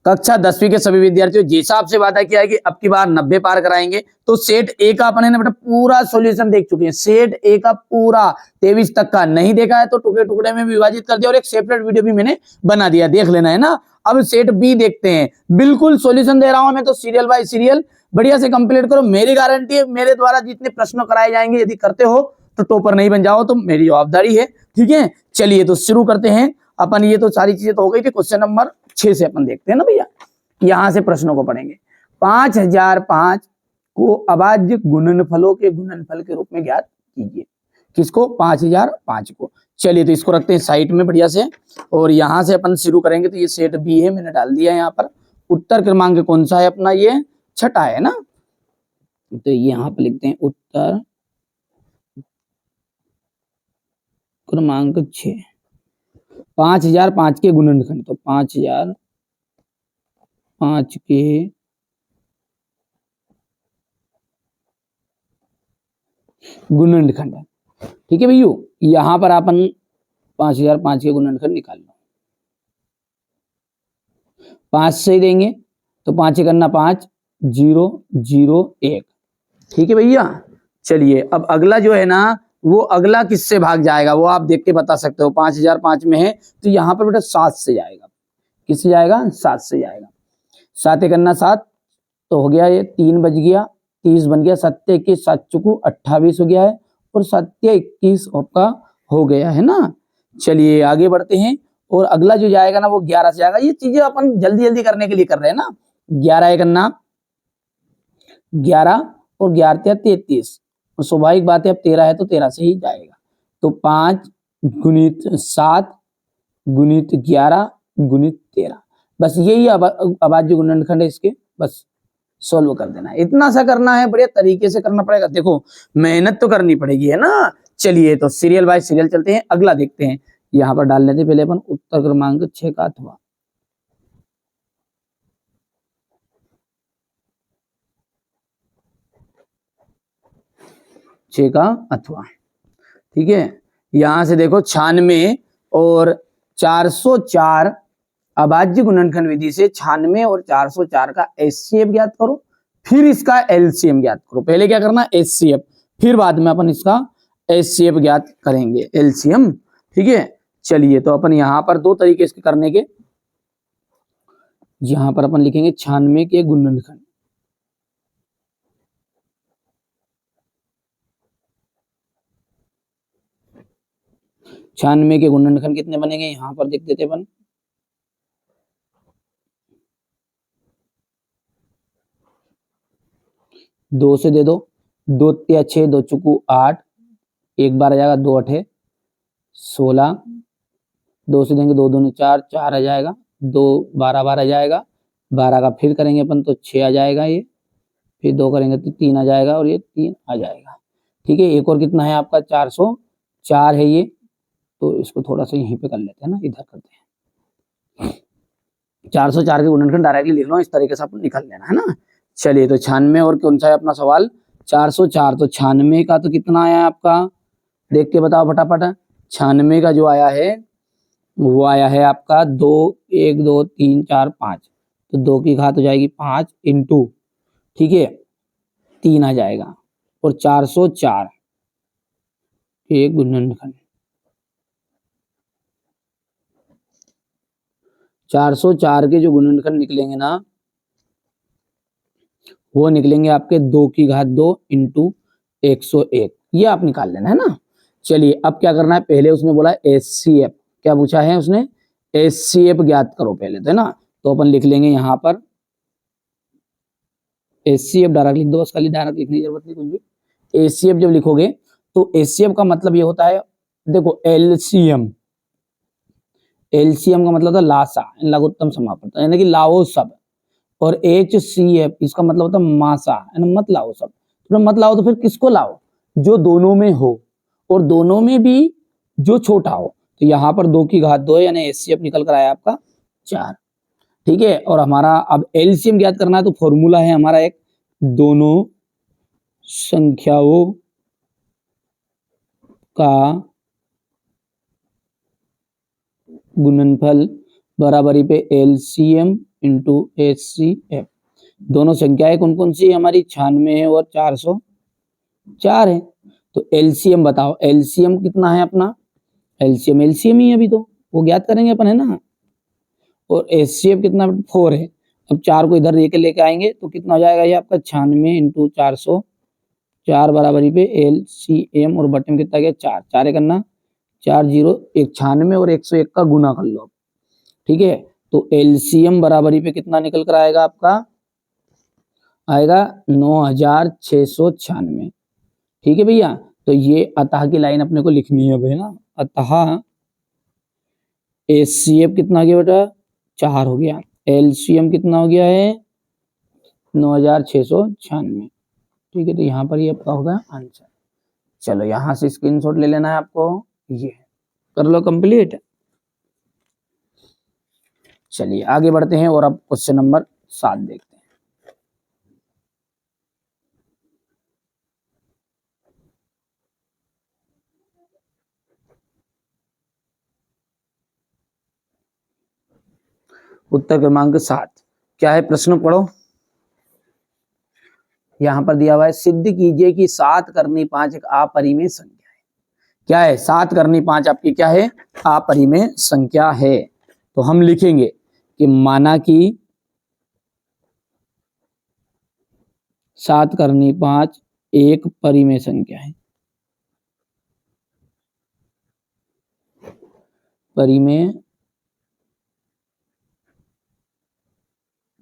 कक्षा 10वीं के सभी विद्यार्थियों, जैसा आपसे वादा किया है कि अब की बार 90 पार कराएंगे, तो सेट ए का अपन ने बेटा पूरा सॉल्यूशन देख चुके हैं। सेट ए का पूरा 23 तक का नहीं देखा है तो टुकड़े टुकड़े में विभाजित कर दिया और एक सेपरेट वीडियो भी मैंने बना दिया, देख लेना है ना। अब सेट बी देखते हैं, बिल्कुल सॉल्यूशन दे रहा हूं मैं तो सीरियल बाय सीरियल बढ़िया से कंप्लीट करो। मेरी गारंटी है, मेरे द्वारा जितने प्रश्न कराए जाएंगे यदि करते हो तो टॉपर नहीं बन जाओ, तो मेरी जवाबदारी है, ठीक है। चलिए तो शुरू करते हैं अपन। ये तो सारी चीजें तो हो गई थी, क्वेश्चन नंबर 6 से अपन देखते हैं ना भैया। यहां से प्रश्नों को पढ़ेंगे। 5005 को अभाज्य गुणनफलों के गुणनफल के रूप में ज्ञात कीजिए। किसको? 5005 को। चलिए तो इसको रखते हैं साइड में बढ़िया से, और यहां से अपन शुरू करेंगे। तो ये सेट बी है, मैंने डाल दिया यहाँ पर। उत्तर क्रमांक कौन सा है अपना? ये छठा है ना, तो यहाँ पर लिखते हैं उत्तर क्रमांक 6। 5005 के गुणनखंड, तो 5005 के गुणनखंड, ठीक है भैया। यहां पर अपन 5005 के गुणनखंड निकाल लो। 5 से देंगे तो 5 करना 5, 0 0 1, ठीक है भैया। चलिए अब अगला जो है ना, वो अगला किससे भाग जाएगा वो आप देख के बता सकते हो। 5005 में है तो यहाँ पर बेटा 7 से जाएगा। किससे जाएगा? 7 से जाएगा। 7 करना 7, तो हो गया ये 3 बज गया, 30 बन गया, 7 21 7 चुकू 28 हो गया है, और 7 21 आपका हो गया है ना। चलिए आगे बढ़ते हैं, और अगला जो जाएगा ना वो 11 से जाएगा। ये चीजें अपन जल्दी जल्दी करने के लिए कर रहे हैं ना। 11 करना 11 और 11 33, और स्वाभाविक बात है अब 13 है तो 13 से ही जाएगा। तो 5 गुणित 7 गुणित 11 गुणित 13, बस यही अभाज्य गुणनखंड है इसके, बस सोल्व कर देना है। इतना सा करना है, बढ़िया तरीके से करना पड़ेगा। देखो मेहनत तो करनी पड़ेगी है ना। चलिए तो सीरियल बाय सीरियल चलते हैं, अगला देखते हैं। यहाँ पर डाल लेते पहले अपन उत्तर क्रमांक 6 का अथवा। छह का अथवा, ठीक है। यहां से देखो 96 और 404 अभाज्य गुणनखंड विधि से 96 और 404 का एचसीएफ ज्ञात करो, फिर इसका एलसीएम ज्ञात करो। पहले क्या करना? एचसीएफ, फिर बाद में अपन इसका एचसीएफ ज्ञात करेंगे, एलसीएम, ठीक है। चलिए तो अपन यहां पर दो तरीके इसके करने के। यहां पर अपन लिखेंगे 96 के गुणनखंड, के गुणनखंड कितने बनेंगे यहां पर देख देते अपन। 2 से दे दो, 2 तिया 6, 2 चुकू 8, एक बार आ जाएगा, 2 8 16, 2 से देंगे 2 दूनी 4, 4 आ जाएगा, 2 12 12 आ जाएगा, 12 का फिर करेंगे अपन तो 6 आ जाएगा ये, फिर 2 करेंगे तो 3 आ जाएगा, और ये 3 आ जाएगा, ठीक है। एक और कितना है आपका? 404 है ये, तो इसको थोड़ा सा यहीं पे कर लेते हैं ना, इधर करते हैं। 404 के गुणनखंड डायरेक्टली लिख लो, इस तरीके से अपन निकल लेना है ना। चलिए तो 96 और कौन सा है अपना सवाल? 404। तो 96 का तो कितना आया आपका? देख के बताओ फटाफट। 96 का जो आया है वो आया है आपका 2 1 2 3 4 5, तो 2 की घात हो जाएगी 5 इंटू, ठीक है, 3 आ जाएगा, और 404 के गुणनखंड, 404 के जो गुणनखंड निकलेंगे ना वो निकलेंगे आपके 2 की घात 2 इंटू 101, ये आप निकाल लेना है ना। चलिए अब क्या करना है? पहले उसने बोला एचसीएफ, क्या पूछा है उसने? एचसीएफ ज्ञात करो पहले, तो है ना। तो अपन लिख लेंगे यहाँ पर एचसीएफ, डायरेक्ट लिख दो, खाली डायरेक्ट लिखने की जरूरत नहीं कुछ भी। एचसीएफ जब लिखोगे तो एचसीएफ का मतलब ये होता है, देखो एलसीएम, एलसीएम का मतलब होता है लासा, लघुत्तम समापन, यानी कि लाओ सब, और HCF इसका मतलब होता है मासा, मत लाओ सब। तो मत लाओ तो फिर किसको लाओ? जो दोनों में हो, और दोनों में भी जो छोटा हो। तो यहाँ पर 2 की घात 2 है, यानी HCF निकल कर आया आपका 4, ठीक है। और हमारा अब एलसीएम ज्ञात करना है, तो फॉर्मूला है हमारा एक, दोनों संख्याओं का गुणनफल बराबरी पे एलसीएम इंटू HCF। दोनों संख्याएं कौन कौन सी हमारी 96 है और 404 है। तो एलसीएम बताओ, एलसीएम कितना है अपना, एलसीएम एलसीएम ही है अभी तो, वो ज्ञात करेंगे अपन है ना। और एचसीएफ कितना 4 है। अब 4 को इधर लेके आएंगे तो कितना हो जाएगा ये आपका 96 इंटू 404 बराबरी पे एलसीएम, और बटे में कितना गया 4, 4 है करना 4 0 1, 96 और 101 का गुना कर लो। ठीक है, तो एलसीएम बराबरी पे कितना निकल कर आएगा आपका, आएगा 9696। ठीक है भैया, तो ये अतः की लाइन अपने को लिखनी है भाई ना, अतः एचसीएफ कितना हो गया बेटा 4 हो गया, एलसीएम कितना हो गया है 9696। ठीक है, तो यहाँ पर ये आपका होगा आंसर। चलो यहाँ से स्क्रीनशॉट ले लेना है आपको, ये कर लो कंप्लीट। चलिए आगे बढ़ते हैं और अब क्वेश्चन नंबर 7 देखते हैं। उत्तर क्रमांक 7 क्या है, प्रश्न पढ़ो। यहां पर दिया हुआ है, सिद्ध कीजिए कि 7 करनी 5 एक अपरिमेय संख्या है। क्या है, 7 करनी 5 आपकी क्या है, अपरिमेय संख्या है। तो हम लिखेंगे कि माना कि 7 करनी 5 एक परिमेय संख्या है, परिमेय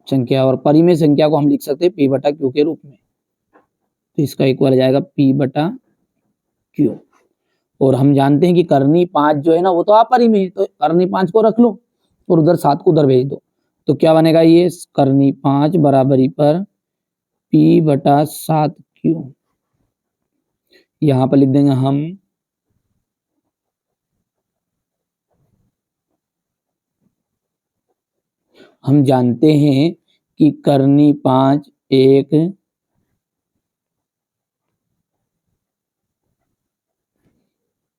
संख्या, और परिमेय संख्या को हम लिख सकते हैं P बटा Q के रूप में। तो इसका इक्वल आ जाएगा P बटा Q। और हम जानते हैं कि करनी 5 जो है ना वो तो अपरिमेय है, तो करनी 5 को रख लो और उधर 7 को उधर भेज दो। तो क्या बनेगा, ये करनी 5 बराबरी पर P बटा 7Q। यहां पर लिख देंगे हम जानते हैं कि करनी 5 एक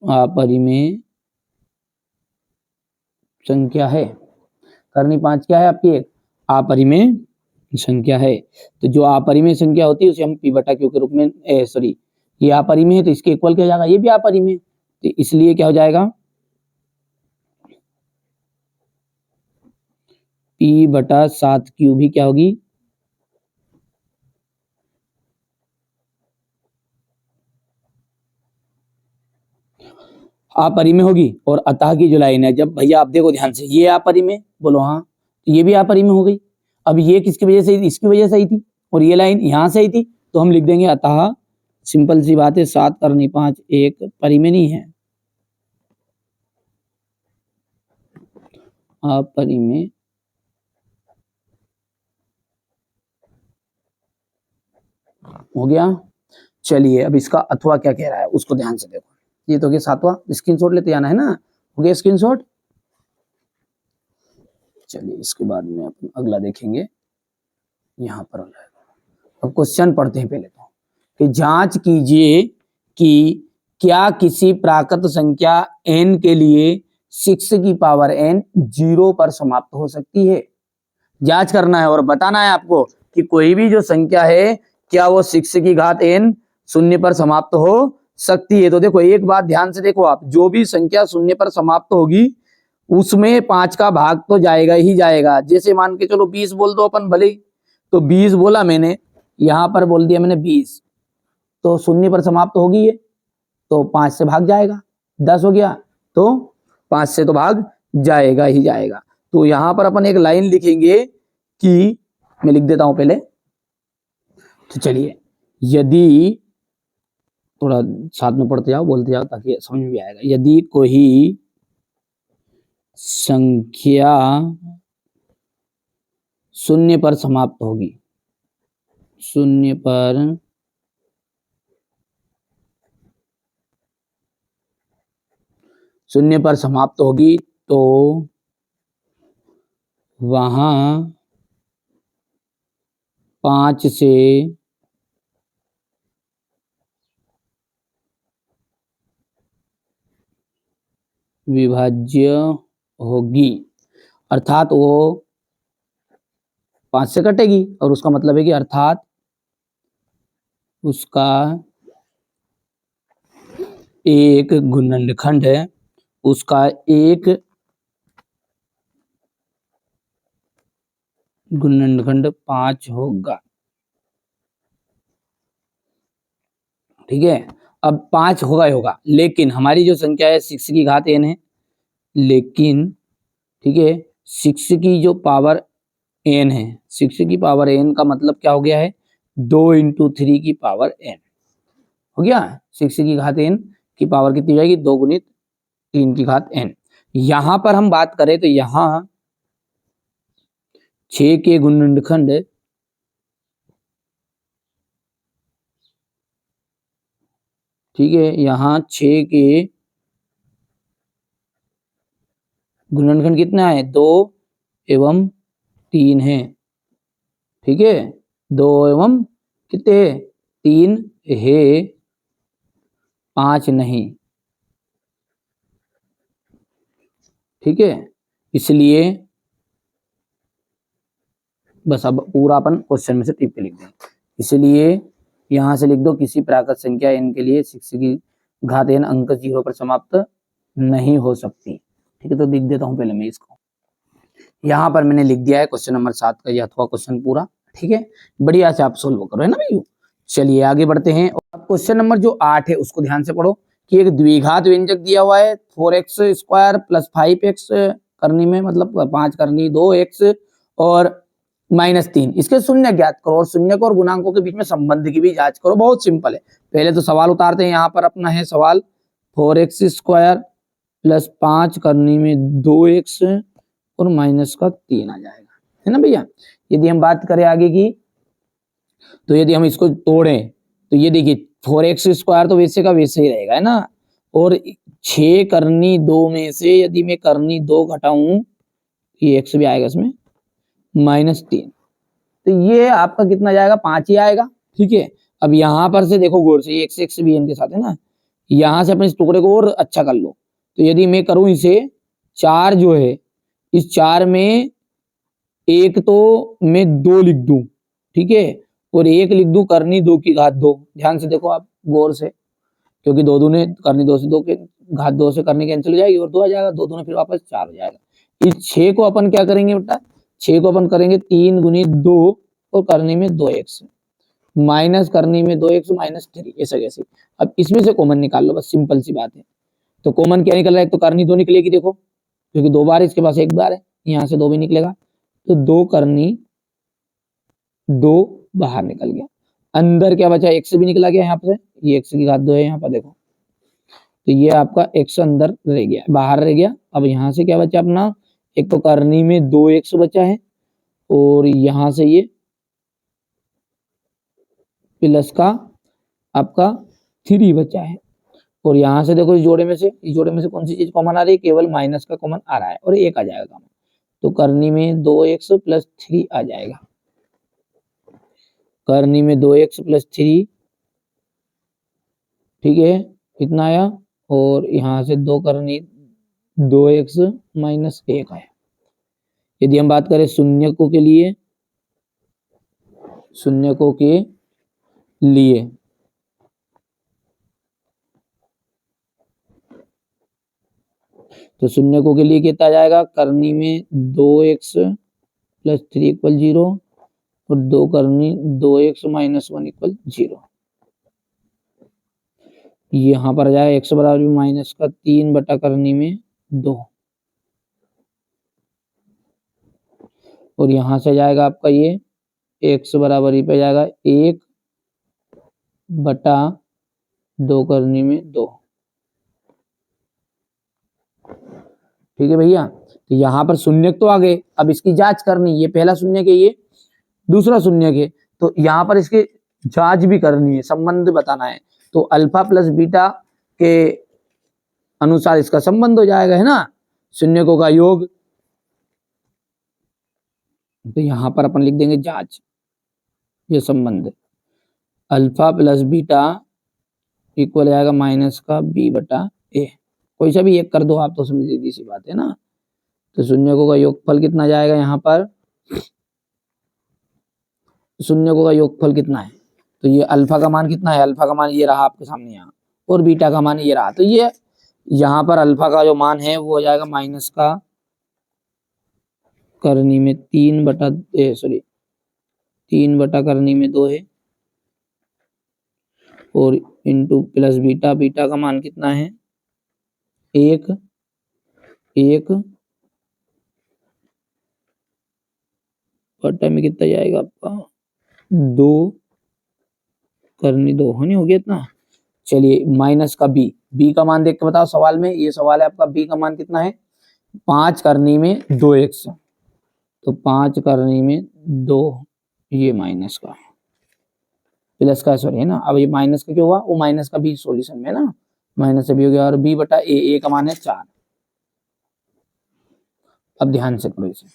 अपरिमेय संख्या है। करनी 5 क्या है आपकी, एक अपरिमेय संख्या है। तो जो अपरिमेय संख्या होती है उसे हम P बटा Q के रूप में, सॉरी ये अपरिमेय है तो इसके इक्वल क्या हो जाएगा, ये भी अपरिमेय, तो इसलिए क्या हो जाएगा P बटा 7Q भी क्या होगी, अपरिमेय होगी। और अतः की जो लाइन है, जब भैया आप देखो ध्यान से, ये अपरिमेय बोलो हाँ, तो ये भी अपरिमेय हो गई। अब ये किसकी वजह से, इसकी वजह से आई थी, और ये लाइन यहां से आई थी, तो हम लिख देंगे अतः, सिंपल सी बात है, 7 करनी 5 एक परिमेय नहीं है, अपरिमेय हो गया। चलिए अब इसका अथवा क्या कह रहा है उसको ध्यान से देखो। ये तो गया 7वां, स्क्रीनशॉट लेते आना है ना, हो गया स्क्रीनशॉट। चलिए इसके बाद में अपन अगला देखेंगे, यहाँ पर अब क्वेश्चन पढ़ते हैं पहले तो, कि जांच कीजिए कि क्या किसी प्राकृत संख्या n के लिए 6 की पावर n 0 पर समाप्त हो सकती है। जांच करना है और बताना है आपको कि कोई भी जो संख्या है क्या वो 6 की घात n शून्य पर समाप्त हो सकती है। तो देखो एक बात ध्यान से देखो आप, जो भी संख्या शून्य पर समाप्त होगी उसमें 5 का भाग तो जाएगा ही जाएगा। जैसे मान के चलो 20 बोल दो अपन भले, तो 20 बोला मैंने, यहां पर बोल दिया मैंने 20, तो शून्य पर समाप्त होगी ये, तो 5 से भाग जाएगा, 10 हो गया, तो 5 से तो भाग जाएगा ही जाएगा। तो यहां पर अपन एक लाइन लिखेंगे कि, मैं लिख देता हूं पहले, तो चलिए यदि थोड़ा साथ में पढ़ते जाओ बोलते जाओ ताकि समझ में भी आएगा। यदि कोई संख्या शून्य पर समाप्त होगी, शून्य पर समाप्त होगी, तो वहां 5 से विभाज्य होगी, अर्थात वो 5 से कटेगी और उसका मतलब है कि अर्थात उसका एक गुणनखंड है, उसका एक गुणनखंड 5 होगा। ठीक है, अब 5 होगा ही होगा, लेकिन हमारी जो संख्या है 6 की घात n है, लेकिन ठीक है 6 की जो पावर n है, 6 की पावर n का मतलब क्या हो गया है, 2 × 3 की पावर n हो गया। 6 की घात n की पावर कितनी हो जाएगी, 2 × 3 की घात n। यहां पर हम बात करें तो यहां 6 के गुणनखंड ठीक है, यहां 6 के गुणनखंड कितना है, 2 एवं 3 है। ठीक है, 2 एवं कितने 3 है, 5 नहीं। ठीक है, इसलिए बस अब पूरा अपन क्वेश्चन में से टिप के लिख देंगे। इसलिए यहां से लिख दो, किसी प्राकृत संख्या n के लिए 6 की घात n अंक 0 पर समाप्त नहीं हो सकती। ठीक है, तो लिख देता हूं पहले मैं इसको। यहाँ पर मैंने लिख दिया है क्वेश्चन नंबर 7 का यह अथवा क्वेश्चन पूरा। ठीक है, बढ़िया से आप सोल्व करो, है ना भैया। चलिए आगे बढ़ते हैं। अब क्वेश्चन नंबर जो 8 है उसको ध्यान से पढ़ो कि एक द्विघात व्यंजक दिया हुआ है 4x² + 5x करनी में, मतलब 5 करनी 2x और -3, इसके शून्य ज्ञात करो और शून्य और गुणांकों के बीच में संबंध की भी जांच करो। बहुत सिंपल है। पहले तो सवाल उतारते हैं। यहाँ पर अपना है सवाल 4x² + 5 करनी में 2x और -3 आ जाएगा, है ना भैया। यदि हम बात करें आगे की, तो यदि हम इसको तोड़ें तो ये देखिए 4x² तो वैसे का वैसे ही रहेगा, है ना। और 6 करनी 2 में से यदि मैं करनी 2 घटाऊं, ये x भी आएगा इसमें, -3, तो ये आपका कितना जाएगा, 5 ही आएगा। ठीक है, अब यहां पर से देखो गौर से, x भी इनके साथ है ना, यहां से अपने इस टुकड़े को और अच्छा कर लो। तो यदि मैं करूं इसे 4 जो है, इस 4 में एक तो मैं 2 लिख दूं, ठीक है, और 1 लिख दूं करनी 2 की घात 2। ध्यान से देखो आप गौर से, क्योंकि 2 दूने करनी 2 से 2 के घात 2 से करनी कैंसिल हो जाएगी और 2 आ जाएगा, 2 दूने फिर वापस 4 हो जाएगा। इस 6 को अपन क्या करेंगे बेटा, 6 को अपन करेंगे 3 × 2 और करनी में 2x, माइनस करनी में 2x -3, ऐसा कैसे। अब इसमें से कॉमन निकाल लो, बस सिंपल सी बात है। तो कॉमन क्या निकल रहा है, तो करनी 2 निकलेगी, देखो क्योंकि 2 बार इसके पास 1 बार है, यहाँ से 2 भी निकलेगा, तो 2 करनी 2 बाहर निकल गया। अंदर क्या बचा, x भी निकला गया यहाँ पे, ये x की घात 2 है यहाँ पर देखो, तो ये आपका x अंदर रह गया, बाहर रह गया। अब यहाँ से क्या बचा अपना, एक तो करनी में 2x बचा है और यहाँ से ये प्लस का आपका 3 बचा है। और यहाँ से देखो इस जोड़े में से कौन सी चीज कॉमन आ रही है, केवल माइनस का कॉमन आ रहा है और 1 आ जाएगा कॉमन, तो करनी में 2x + 3 आ जाएगा, करनी में 2x + 3, ठीक है, कितना आया। और यहाँ से 2 करनी 2x - 1 आया। यदि हम बात करें शून्यकों के लिए, शून्यकों के लिए तो शून्यकों के लिए कितना आ जाएगा, करनी में 2x + 3 = 0 और 2 करनी 2x - 1 = 0। यहाँ पर आ जाएगा x बराबर -3 बटा करनी में 2, और यहाँ से जाएगा आपका ये x बराबर ही पे जाएगा 1 बटा 2 करनी में 2। ठीक है भैया, तो यहाँ पर शून्य तो आ गए, अब इसकी जांच करनी, ये पहला शून्य के, ये दूसरा शून्य के, तो यहाँ पर इसकी जांच भी करनी है, संबंध बताना है। तो अल्फा + बीटा के अनुसार इसका संबंध हो जाएगा, है ना, शून्यकों का योग। तो यहाँ पर अपन लिख देंगे जांच, ये संबंध अल्फा + बीटा इक्वल आएगा -b/a। कोई सा भी एक कर दो आप, तो समझ सीधी सी बात है ना। तो शून्यकों का योगफल कितना जाएगा यहाँ पर, शून्यकों का योगफल कितना है, तो ये अल्फा का मान कितना है, अल्फा का मान ये रहा आपके सामने यहाँ, और बीटा का मान ये रहा। तो ये यहाँ पर अल्फा का जो मान है वो हो जाएगा माइनस का करनी में 3/2 है, और इंटू प्लस बीटा, बीटा का मान कितना है 1 बटा में कितना जाएगा आपका 2/2 होनी हो गया इतना। चलिए माइनस का बी का मान देख के बताओ सवाल में, ये सवाल है आपका, बी का मान कितना है 5/2x, तो 5/2 ये माइनस का, प्लस का सॉरी है ना, अब ये माइनस का क्यों हुआ, वो माइनस का बी सॉल्यूशन में ना, माइनस से बी हो गया, और बी बटा ए का मान है 4। अब ध्यान से करो इसे,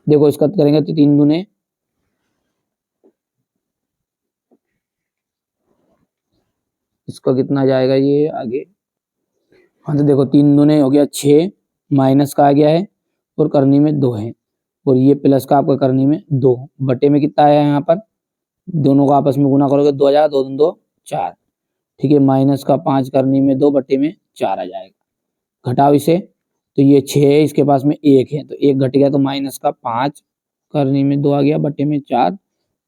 देखो इसका करेंगे तो 3 दूने, इसका कितना जाएगा ये आगे, हाँ तो देखो 3 दूने हो गया 6, माइनस का आ गया है, और करनी में 2 है, और ये प्लस का आपका करनी में 2, बटे में कितना आया है यहाँ पर, दोनों को आपस में गुना करोगे 2 आ जाएगा, 2 2 4, ठीक है, माइनस का 5 करनी में 2 बटे में 4 आ जाएगा, घटाओ इसे, तो ये 6 है, इसके पास में 1 है, तो 1 घट गया, तो माइनस का 5 करनी में 2 आ गया बटे में 4,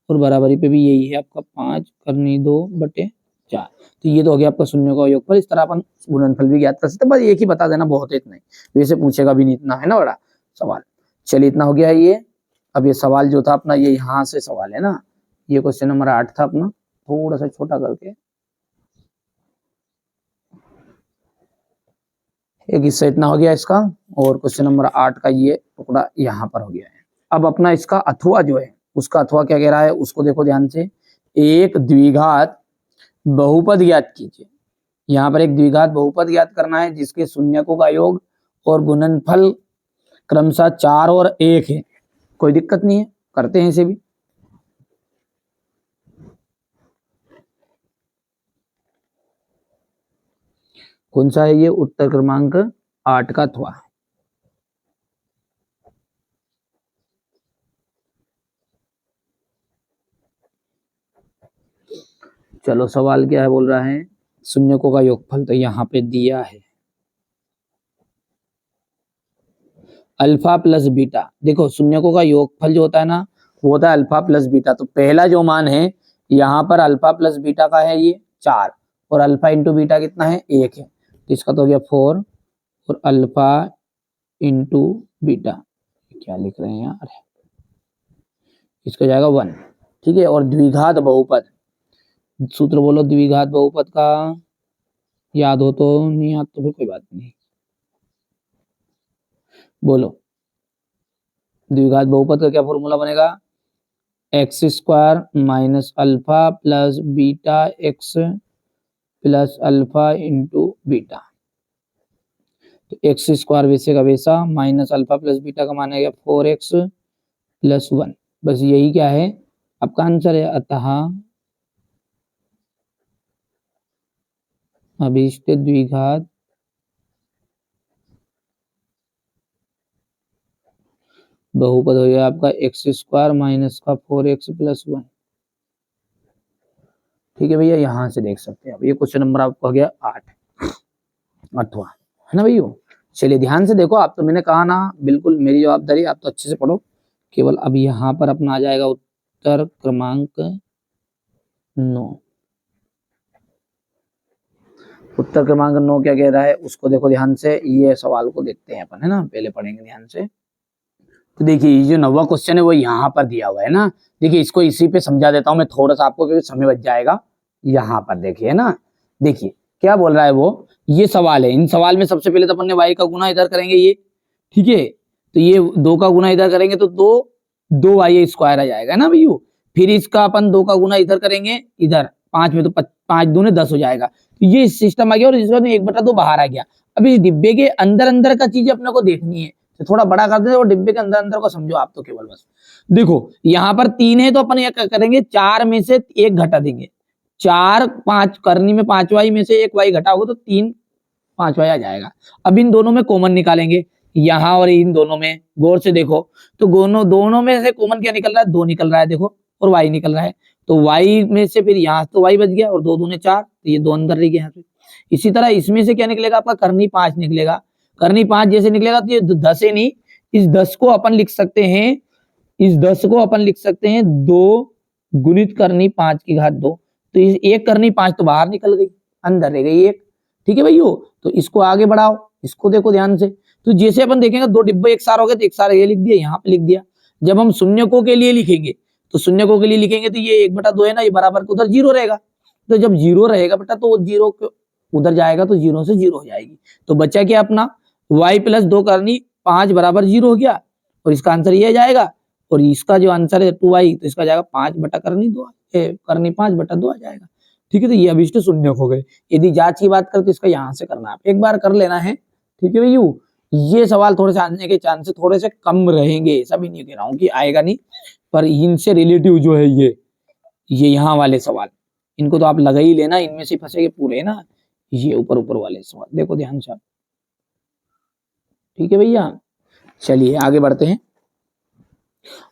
और बराबरी पे भी यही है आपका 5 करनी 2 बटे 4। तो ये तो हो गया आपका शून्य का योगफल। इस तरह अपन गुणनफल भी ज्ञात कर सकते हैं, बस एक ही बता देना बहुत है, इतना ही, वैसे पूछेगा भी नहीं इतना, है ना बड़ा सवाल। चलिए इतना हो गया है ये। अब ये सवाल जो था अपना, ये यहाँ से सवाल है ना, ये क्वेश्चन नंबर 8 था अपना, थोड़ा सा छोटा करके एक हिस्सा इतना हो गया इसका, और क्वेश्चन नंबर 8 का ये टुकड़ा यहाँ पर हो गया है। अब अपना इसका अथवा जो है, उसका अथवा क्या कह रहा है उसको देखो ध्यान से, एक द्विघात बहुपद ज्ञात कीजिए। यहाँ पर एक द्विघात बहुपद ज्ञात करना है जिसके शून्यकों का योग और गुणनफल क्रमशः 4 और 1 है। कोई दिक्कत नहीं है, करते हैं इसे भी। कौन सा है ये, उत्तर क्रमांक 8 का अथवा। चलो सवाल क्या है, बोल रहा है शून्यकों का योगफल तो यहाँ पे दिया है अल्फा प्लस बीटा। देखो शून्यकों का योगफल जो होता है ना, वो होता है अल्फा प्लस बीटा। तो पहला जो मान है यहाँ पर अल्फा प्लस बीटा का है ये 4, और अल्फा इंटू बीटा कितना है 1 है, तो इसका तो हो गया 4, और अल्फा इंटू बीटा क्या लिख रहे हैं यार, इसका जाएगा 1, ठीक है। और द्विघात बहुपद, सूत्र बोलो द्विघात बहुपद का, याद हो तो, नहीं याद तो फिर कोई बात नहीं, बोलो द्विघात बहुपद का क्या फॉर्मूला बनेगा, x² minus alpha plus beta x plus alpha into beta. तो x² वैसे का वैसा, माइनस अल्फा प्लस बीटा का मान है 4x प्लस 1, बस यही क्या है आपका आंसर है। अतः अभीष्ट द्विघात बहुपद हो गया आपका x² माइनस का 4x प्लस 1, ठीक है भैया। यहां से देख सकते हैं, अब ये क्वेश्चन नंबर आपका हो गया 8 अथवा, है ना भैया। चलिए ध्यान से देखो, आप तो मैंने कहा ना बिल्कुल मेरी जवाबदारी, आप तो अच्छे से पढ़ो केवल। अब यहाँ पर अपना आ जाएगा उत्तर क्रमांक 9। उत्तर क्रमांक 9 क्या कह रहा है उसको देखो ध्यान से, ये सवाल को देखते हैं अपन, है ना, पहले पढ़ेंगे ध्यान से। तो देखिए ये जो 9वां क्वेश्चन है वो यहाँ पर दिया हुआ है ना, देखिए इसको इसी पे समझा देता हूँ मैं थोड़ा सा आपको, क्योंकि समय बच जाएगा। यहाँ पर देखिए, है ना, देखिए क्या बोल रहा है वो, ये सवाल है, इन सवाल में सबसे पहले तो अपन ने y का गुना इधर करेंगे ये, ठीक है, तो ये 2 का गुना इधर करेंगे तो 2y² आ जाएगा ना भैया। फिर इसका अपन 2 का गुना इधर करेंगे, इधर 5 में तो 5 दूने 10 हो जाएगा, तो ये सिस्टम आ गया, और इसके बाद 1/2 बाहर आ गया। अब इस डिब्बे के अंदर अंदर का चीज अपने को देखनी है, तो थोड़ा बड़ा कर देते और डिब्बे के अंदर अंदर को समझो आप तो केवल बस। देखो यहाँ पर 3 है तो अपन ये क्या करेंगे, 4 में से 1 घटा देंगे, 4 5 करनी में 5y में से 1y घटाओगे तो 3 5y आ जाएगा। अब इन दोनों में कॉमन निकालेंगे, यहाँ और इन दोनों में गौर से देखो तो दोनों में से कॉमन क्या निकल रहा है, 2 निकल रहा है देखो, और y निकल रहा है। तो y में से फिर यहाँ तो y बच गया और 2 दूने 4, तो ये 2 अंदर रह गया यहाँ पे। इसी तरह इसमें से क्या निकलेगा आपका, करनी 5 निकलेगा। करनी 5 जैसे निकलेगा तो ये 10 है नहीं, इस 10 को अपन लिख सकते हैं, इस 10 को अपन लिख सकते हैं 2 गुणित करनी 5 की घात 2। तो इस एक करनी 5 तो बाहर निकल गई, अंदर रह गई 1। ठीक है भैया, तो इसको आगे बढ़ाओ, इसको देखो ध्यान से। तो जैसे अपन देखेंगे 2 डिब्बे एक सार हो गए, तो एक सार ये लिख दिया, यहाँ पे लिख दिया। जब हम शून्यकों के लिए लिखेंगे तो शून्यकों के लिए लिखेंगे तो ये 1/2 है ना, ये बराबर उधर 0 रहेगा। तो जब 0 रहेगा बेटा तो वो 0 उधर जाएगा तो 0 से 0 हो जाएगी। तो बच्चा क्या अपना y + 2 करनी 5 बराबर 0 हो गया, और इसका आंसर ये जाएगा। और इसका जो आंसर है 2y, तो इसका जाएगा 5 बटा करनी 2, करनी 5/2 आ जाएगा। ठीक है, तो ये अभिष्ट शून्यक हो गए। यदि जांच की बात करें तो इसका यहाँ से करना, आप एक बार कर लेना है। ठीक है भैया, ये सवाल थोड़े से आने के चांसेस थोड़े से कम रहेंगे, ऐसा भी नहीं कह रहा हूँ कि आएगा नहीं, पर इनसे रिलेटिव जो है ये यहाँ वाले सवाल, इनको तो आप लगा ही लेना, इनमें से फंसेगे पूरे ना, ये ऊपर ऊपर वाले सवाल देखो ध्यान से। ठीक है भैया, चलिए आगे बढ़ते हैं।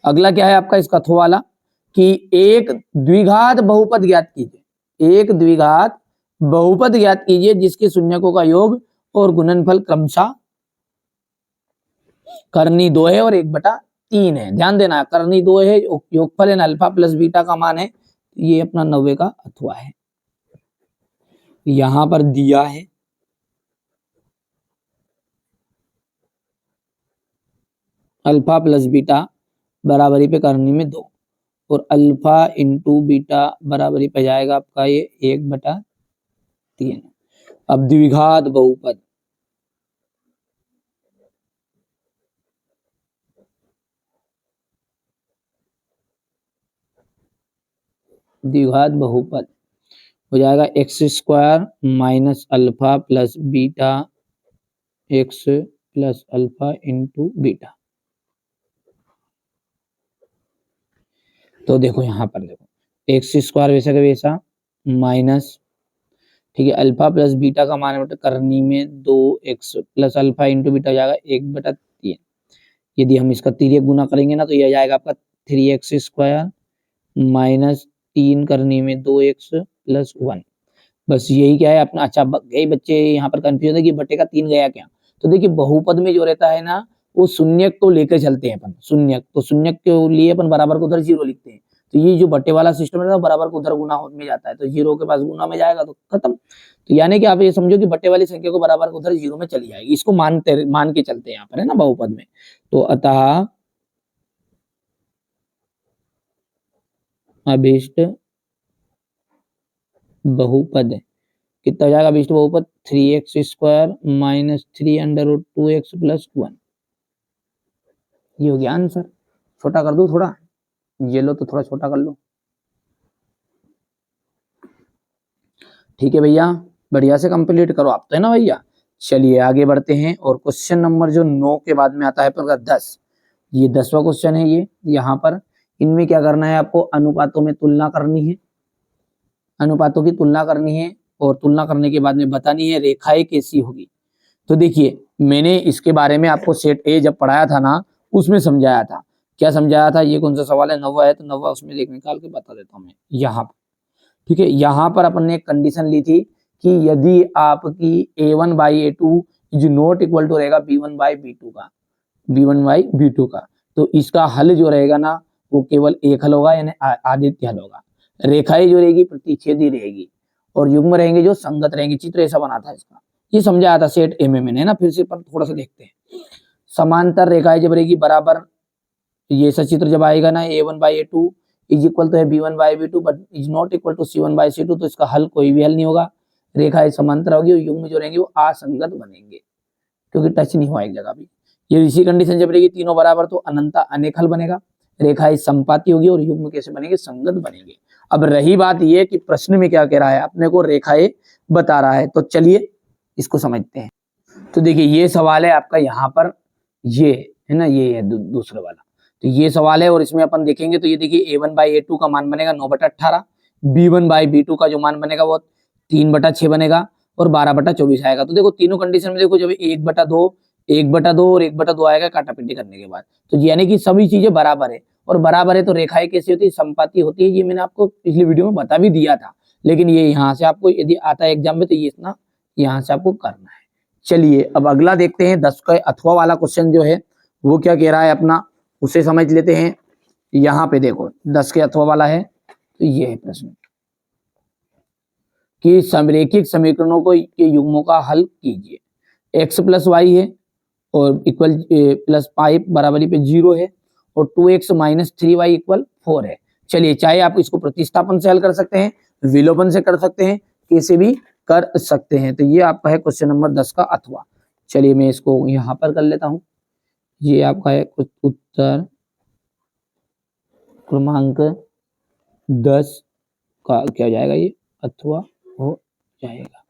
अगला क्या है आपका इस कथो वाला कि एक द्विघात बहुपद ज्ञात कीजिए। एक द्विघात बहुपद ज्ञात कीजिए जिसके शून्यकों का योग और गुणनफल क्रमशः करनी 2 है और 1/3 है। ध्यान देना, करनी 2 है, योगफल है अल्फा प्लस बीटा का मान है, ये अपना 90 का अथवा है। यहां पर दिया है अल्फा प्लस बीटा बराबरी पे करनी में 2, और अल्फा इंटू बीटा बराबरी पे जाएगा आपका ये 1/3। अब द्विघात बहुपद, द्विघात बहुपद हो जाएगा x² minus alpha plus beta x plus alpha into beta. तो देखो यहाँ पर देखो x² वैसा का वैसा माइनस, ठीक है, अल्फा प्लस बीटा का मान है करनी में 2x plus alpha into beta हो जाएगा 1/3। यदि हम इसका तिर्यक गुना करेंगे ना तो यह जाएगा आपका 3x² माइनस 3 करनी में 2x प्लस 1। बस यही क्या है अपना। अच्छा, यही बच्चे यहाँ पर कंफ्यूज है कि बटे का 3 गया क्या। तो देखिए बहुपद में जो रहता है ना वो शून्यक को लेकर चलते हैं अपन, शून्यक, तो शून्यक के लिए अपन बराबर को उधर 0 लिखते हैं। तो ये जो बटे वाला सिस्टम है ना बराबर को उधर गुना में जाता है, तो 0 के पास गुना में जाएगा तो खत्म। तो यानी कि आप ये समझो कि बटे वाली संख्या को बराबर को उधर 0 में चली जाएगी, इसको मान के चलते हैं यहाँ पर है ना बहुपद में। तो अतः अभिष्ट बहुपद कितना हो जाएगा, अभिष्ट बहुपद 3x² माइनस 3√2x प्लस 1। ये हो गया आंसर। छोटा कर दो थोड़ा, ये लो तो थोड़ा छोटा कर लो। ठीक है भैया, बढ़िया से कंप्लीट करो आप तो है ना भैया। चलिए आगे बढ़ते हैं, और क्वेश्चन नंबर जो 9 के बाद में आता है पर 10, ये 10वां क्वेश्चन है ये। यहाँ पर इनमें क्या करना है आपको, अनुपातों में तुलना करनी है, अनुपातों की तुलना करनी है, और तुलना करने के बाद में बतानी है रेखाएं कैसी होगी। तो देखिए मैंने इसके बारे में आपको सेट ए जब पढ़ाया था ना उसमें समझाया था। क्या समझाया था, ये कौन सा सवाल है, 9वां है, तो 9वां उसमें देख निकाल के बता देता हूँ मैं यहाँ पर। ठीक है, यहाँ पर अपन ने एक कंडीशन ली थी कि यदि आपकी a1/a2 is not equal to रहेगा b1/b2 का, b1/b2 का, तो इसका हल जो रहेगा ना वो केवल एक हल होगा, यानी आदित्य हल होगा। रेखाएं जो रहेगी प्रतिच्छेदी रहेगी, और युग्म रहेंगे जो संगत रहेंगे। चित्र ऐसा बना था इसका, ये समझाया था सेट ए में मैंने ना, फिर से पर थोड़ा सा देखते हैं। समांतर रेखाएं जब रहेगी बराबर, ये ऐसा चित्र जब आएगा ना a1/a2 इज इक्वल तो है b1/b2 but is not equal to c1/c2, तो इसका हल कोई भी हल नहीं होगा। रेखाएं समांतर होगी और युग्म जो रहेंगे वो असंगत बनेंगे क्योंकि टच नहीं हुआ एक जगह भी। ये इसी कंडीशन जब रहेगी तीनों बराबर तो अनंता अनेक हल बनेगा। रेखाएं संपाती होगी और युग्म कैसे बनेंगे, संगत बनेंगे। अब रही बात ये कि प्रश्न में क्या कह रहा है, अपने को रेखाएं बता रहा है, तो चलिए इसको समझते हैं। तो देखिए ये सवाल है आपका यहाँ पर, ये है ना, ये है दूसरे वाला। तो ये सवाल है और इसमें अपन देखेंगे तो ये देखिए a1/a2 का मान बनेगा 9/18, b1/b2 का जो मान बनेगा वो 3/6 बनेगा, और 12/24 आएगा। तो देखो तीनों कंडीशन में देखो जब 1/2 1/2 और 1/2 आएगा काटापीटी करने के बाद। तो यानी कि सभी चीजें बराबर है, और बराबर है तो रेखाएं कैसी होती है, समपाती होती है। ये मैंने आपको पिछली वीडियो में बता भी दिया था, लेकिन ये यहाँ से आपको यदि आता है एग्जाम में तो ये इतना यहाँ से आपको करना है। चलिए अब अगला देखते हैं 10 का अथवा वाला क्वेश्चन जो है वो क्या कह रहा है अपना, उसे समझ लेते हैं। यहाँ पे देखो 10 के अथवा वाला है, तो ये है प्रश्न कि समरेखिक समीकरणों को के युग्मों का हल कीजिए। x + y है और इक्वल +5 बराबरी पे 0 है, और 2x - 3y = 4 है। चलिए चाहे आप इसको प्रतिस्थापन से हल कर सकते हैं, विलोपन से कर सकते हैं, कैसे भी कर सकते हैं। तो ये आपका है क्वेश्चन नंबर 10 का अथवा। चलिए मैं इसको यहाँ पर कर लेता हूँ। ये आपका है उत्तर क्रमांक 10 का क्या हो जाएगा, ये अथवा हो जाएगा।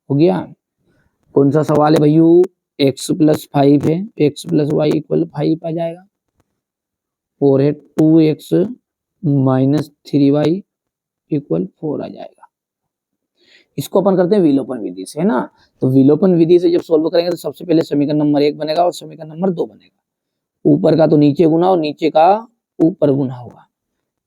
हो गया। कौन सा सवाल है भैया, x + 5 है, x + y = 5 आ जाएगा, और है 2x - 3y = 4 आ जाएगा। इसको अपन करते हैं विलोपन विधि से, है ना। तो विलोपन विधि से जब सोल्व करेंगे तो सबसे पहले समीकरण नंबर 1 बनेगा और समीकरण नंबर 2 बनेगा। ऊपर का तो नीचे गुना और नीचे का ऊपर गुना होगा।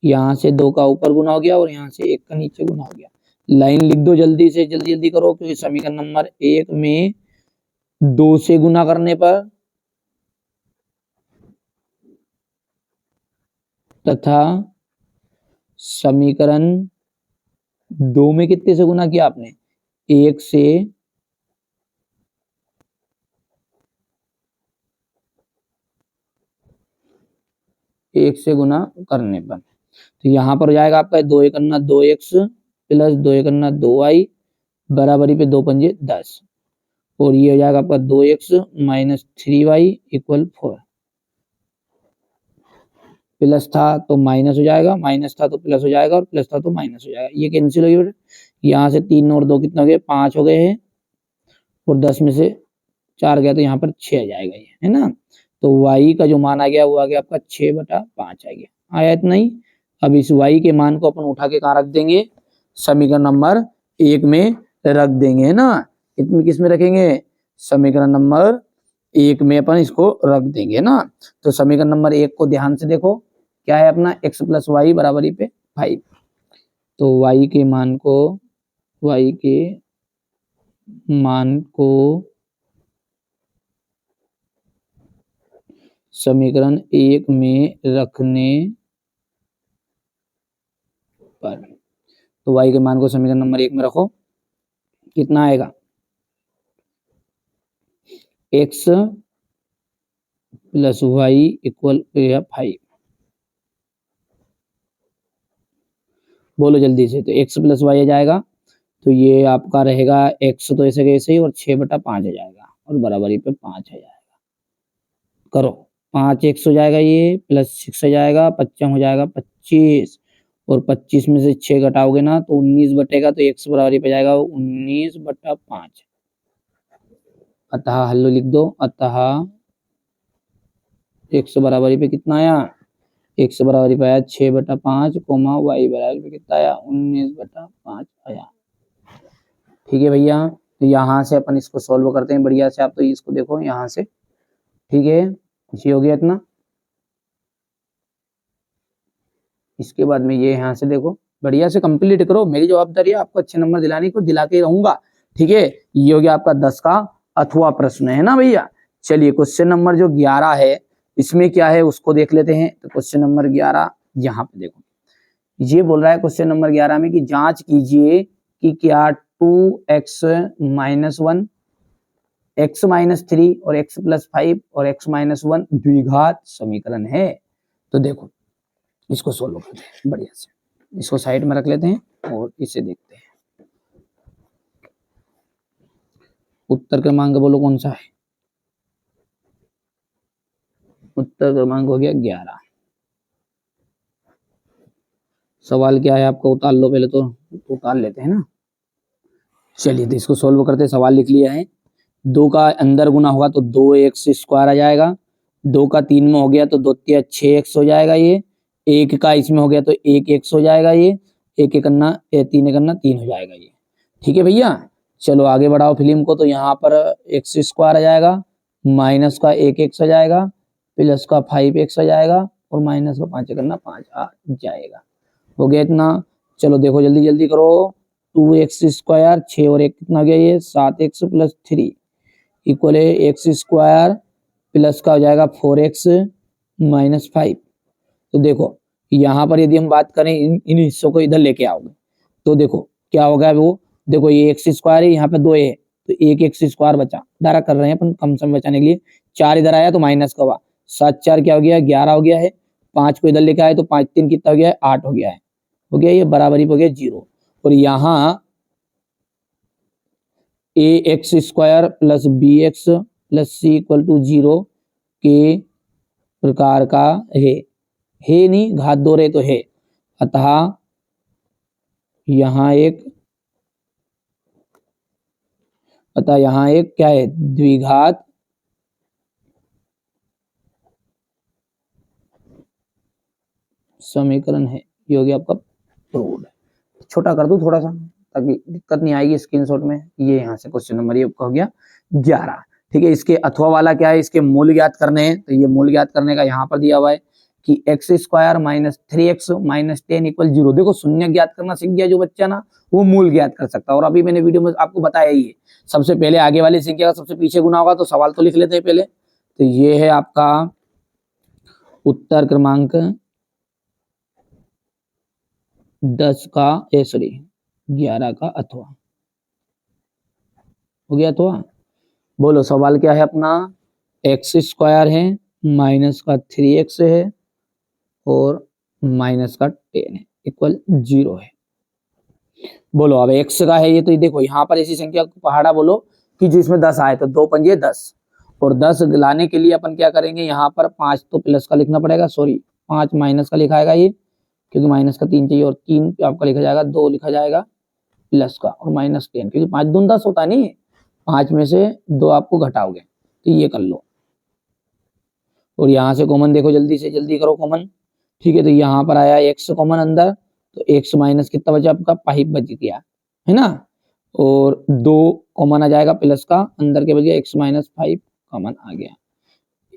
यहाँ से 2 का ऊपर गुना हो गया और यहाँ से 1 का नीचे गुना हो गया। लाइन लिख दो जल्दी से, जल्दी जल्दी करो, क्योंकि समीकरण नंबर 1 में 2 से गुना करने पर तथा समीकरण 2 में कितने से गुना किया आपने, 1 से गुना करने पर, तो यहाँ पर हो जाएगा आपका 2 × 2x + 2 × 2y बराबरी पे 2 × 5 = 10, और ये हो जाएगा आपका 2x - 3y = 4। प्लस था तो माइनस हो जाएगा, माइनस था तो प्लस हो जाएगा, और प्लस था तो माइनस हो जाएगा। ये कैंसिल हो गया। यहाँ से 3 और 2 कितना हो गया, 5 हो गए हैं, और 10 में से 4 गया तो यहाँ पर 6 आ जाएगा, ये है ना। तो y का जो मान आ गया वो आ गया आपका 6/5 आ गया। आया इतना ही। अब इस y के मान को अपन उठा के कहाँ रख देंगे, समीकरण नंबर 1 में रख देंगे, है ना। किस में रखेंगे, समीकरण नंबर 1 में अपन इसको रख देंगे ना। तो समीकरण नंबर 1 को ध्यान से देखो, क्या है अपना, x + y बराबरी पे 5। तो y के मान को समीकरण 1 में रखने पर, तो y के मान को समीकरण नंबर 1 में रखो, कितना आएगा, x + y = 5। बोलो जल्दी से। तो x + y आ जाएगा, तो ये आपका रहेगा x तो ऐसे कैसे ही, और 6/5 आ जाएगा, और बराबरी पे 5 आ जाएगा। करो, 5x हो जाएगा, ये +6 आ जाएगा, 55 हो जाएगा 25, और 25 में से 6 घटाओगे ना तो 19 बटेगा, तो x बराबरी पे जाएगा 19/5। अतः हल लिख दो। अतः x बराबरी पे कितना आया, x बराबरी पे आया 6/5, y बराबरी पे कितना आया, 19/5 आया। ठीक है भैया। तो यहाँ से अपन इसको सॉल्व करते हैं बढ़िया से। आप तो इसको देखो यहाँ से, ठीक है, ये हो गया इतना। इसके बाद में ये यहाँ से देखो, बढ़िया से कंप्लीट करो। मेरी जवाबदारी है आपको अच्छे नंबर दिलाने को, दिला के रहूंगा। ठीक है, ये हो गया आपका 10 का अथवा प्रश्न, है ना भैया। चलिए क्वेश्चन नंबर जो 11 है, इसमें क्या है उसको देख लेते हैं। तो क्वेश्चन नंबर 11 यहाँ पे देखो, ये बोल रहा है क्वेश्चन नंबर 11 में कि जांच कीजिए कि क्या 2x - 1, x - 3 और x + 5 और x - 1 द्विघात समीकरण है। तो देखो इसको सोल्व करते हैं बढ़िया से, इसको साइड में रख लेते हैं और इसे देखते हैं। उत्तर क्रमांक बोलो कौन सा है, उत्तर क्रमांक हो गया 11। सवाल क्या है आपका, उतार लो पहले, तो उतार लेते हैं ना। चलिए तो इसको सोल्व करते हैं। सवाल लिख लिया है, 2 का अंदर गुना होगा तो 2x² आ जाएगा, 2 का 3 में हो गया तो 2 × 6x हो जाएगा, ये 1 का इसमें हो गया तो 1x हो जाएगा, ये 1 × 3 3 हो जाएगा ये। ठीक है भैया, चलो आगे बढ़ाओ फिल्म को। तो यहाँ पर x² आ जाएगा, माइनस का 1x आ जाएगा, प्लस का 5x आ जाएगा और माइनस का 5 करना 5 आ जाएगा। हो गया इतना। चलो देखो जल्दी जल्दी करो। 2x स्क्वायर 6 और 1 कितना हो गया ये 7x प्लस 3 इक्वल है एक्स स्क्वायर प्लस का हो जाएगा 4x माइनस 5। तो देखो यहाँ पर यदि हम बात करें इन हिस्सों को इधर लेके आओगे तो देखो क्या होगा वो, देखो ये एक्स स्क्वायर है, यहाँ पे 2 है तो एक एक्स स्क्वायर बचा, डायरेक्ट कर रहे हैं अपन कम समय बचाने के लिए। 4 इधर आया तो माइनस का हुआ, 7 4 क्या हो गया 11 हो गया है, 5 को इधर लेके आए तो 5 3 कितना हो गया है 8 हो गया है, हो गया ये बराबरी हो गया 0। और यहाँ a x square plus b x plus c equal to 0 के प्रकार का है नहीं घात 2 रहे तो है, अतः यहाँ एक क्या है द्विघात समीकरण है। ये हो गया आपका प्रूव्ड। छोटा कर दूं थोड़ा सा ताकि दिक्कत नहीं आएगी स्क्रीनशॉट में। ये यहाँ से क्वेश्चन नंबर ये हो गया 11। ठीक है, इसके अथवा वाला क्या है, इसके मूल ज्ञात करने हैं। तो ये मूल ज्ञात करने का यहाँ पर दिया हुआ है कि x square minus 3x minus 10 equal 0। देखो शून्य ज्ञात करना सीख गया जो बच्चा ना, वो मूल ज्ञात कर सकता है। और अभी मैंने वीडियो में आपको बताया ही है, सबसे पहले आगे वाली संख्या का सबसे पीछे गुना होगा। तो सवाल तो लिख लेते हैं पहले। तो ये है आपका उत्तर क्रमांक 11 का अथवा हो गया। अथवा बोलो सवाल क्या है अपना, एक्स स्क्वायर है माइनस का 3x है और माइनस का 10 है इक्वल 0 है। बोलो अब x का है ये, तो देखो यहाँ पर ऐसी संख्या को पहाड़ा बोलो कि जिसमें 10 आए तो 2 पंजे 10, और 10 लाने के लिए अपन क्या करेंगे, यहाँ पर 5 तो प्लस का लिखना पड़ेगा, सॉरी 5 माइनस का लिखाएगा ये, क्योंकि माइनस का 3 चाहिए, और 3 आपका लिखा जाएगा 2 लिखा जाएगा प्लस का, और माइनस 10 क्योंकि 5 दूनी 10 होता नहीं है, 5 में से 2 आपको घटाओगे तो ये कर लो। और यहाँ से कॉमन देखो, जल्दी से जल्दी करो कॉमन। ठीक है, तो यहाँ पर आया x कॉमन अंदर, तो x माइनस कितना बचा आपका 5 बच गया है ना, और 2 कॉमन आ जाएगा प्लस का, अंदर के बजाय x माइनस 5 कॉमन आ गया।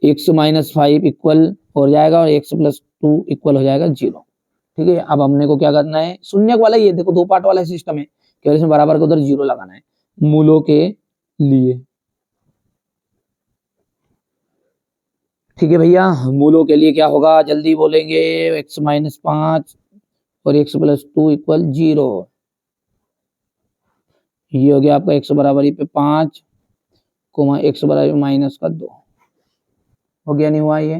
x माइनस 5 इक्वल हो जाएगा और x प्लस 2 इक्वल हो जाएगा 0। ठीक है, अब हमने को क्या करना है, शून्य वाला ये देखो 2 पार्ट वाला सिस्टम है, केवल इसमें बराबर को उधर 0 लगाना है मूलों के लिए। ठीक है भैया, मूलों के लिए क्या होगा जल्दी बोलेंगे, x माइनस 5 और x प्लस 2 इक्वल 0। ये हो गया आपका x बराबरी पे 5 कोमा x बराबर माइनस का 2। हो गया नहीं हुआ, ये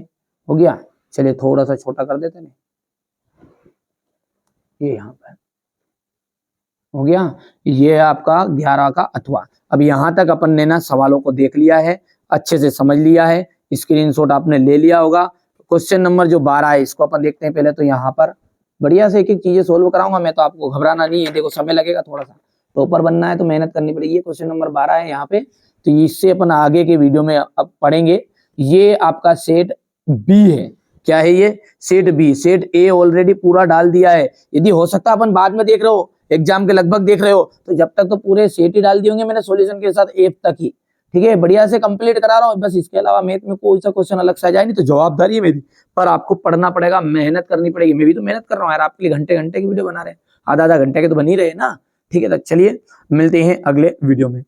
हो गया। चलिए थोड़ा सा छोटा कर देते हैं, ये यहाँ पर हो गया। ये है आपका 11 का अथवा। अब यहाँ तक अपन ने ना सवालों को देख लिया है, अच्छे से समझ लिया है, स्क्रीनशॉट आपने ले लिया होगा। क्वेश्चन नंबर जो 12 है इसको अपन देखते हैं पहले। तो यहाँ पर बढ़िया से एक एक चीजें सोल्व कराऊंगा मैं, तो आपको घबराना नहीं है। देखो समय लगेगा थोड़ा सा, टॉपर बनना है तो मेहनत करनी पड़ेगी। क्वेश्चन नंबर 12 है यहाँ पे, तो इससे अपन आगे के वीडियो में अब पढ़ेंगे। ये आपका सेट बी है, क्या है ये set B. Set A already पूरा डाल दिया है, यदि हो सकता अपन बाद में देख रहे हो, एग्जाम के लगभग देख रहे हो, तो जब तक तो पूरे सेट ही डाल दिए होंगे मैंने सॉल्यूशन के साथ एफ तक ही। ठीक है, बढ़िया से कंप्लीट करा रहा हूँ बस। इसके अलावा मैथ में कोई सा क्वेश्चन अलग से आ जाए नहीं तो जवाबदारी है मेरी, पर आपको पढ़ना पड़ेगा, मेहनत करनी पड़ेगी। मैं भी तो मेहनत कर रहा हूँ यार, आपके लिए घंटे घंटे की वीडियो बना रहे हैं, आधा आधा घंटे के तो बन ही रहे ना। ठीक है, तो चलिए मिलते हैं अगले वीडियो में।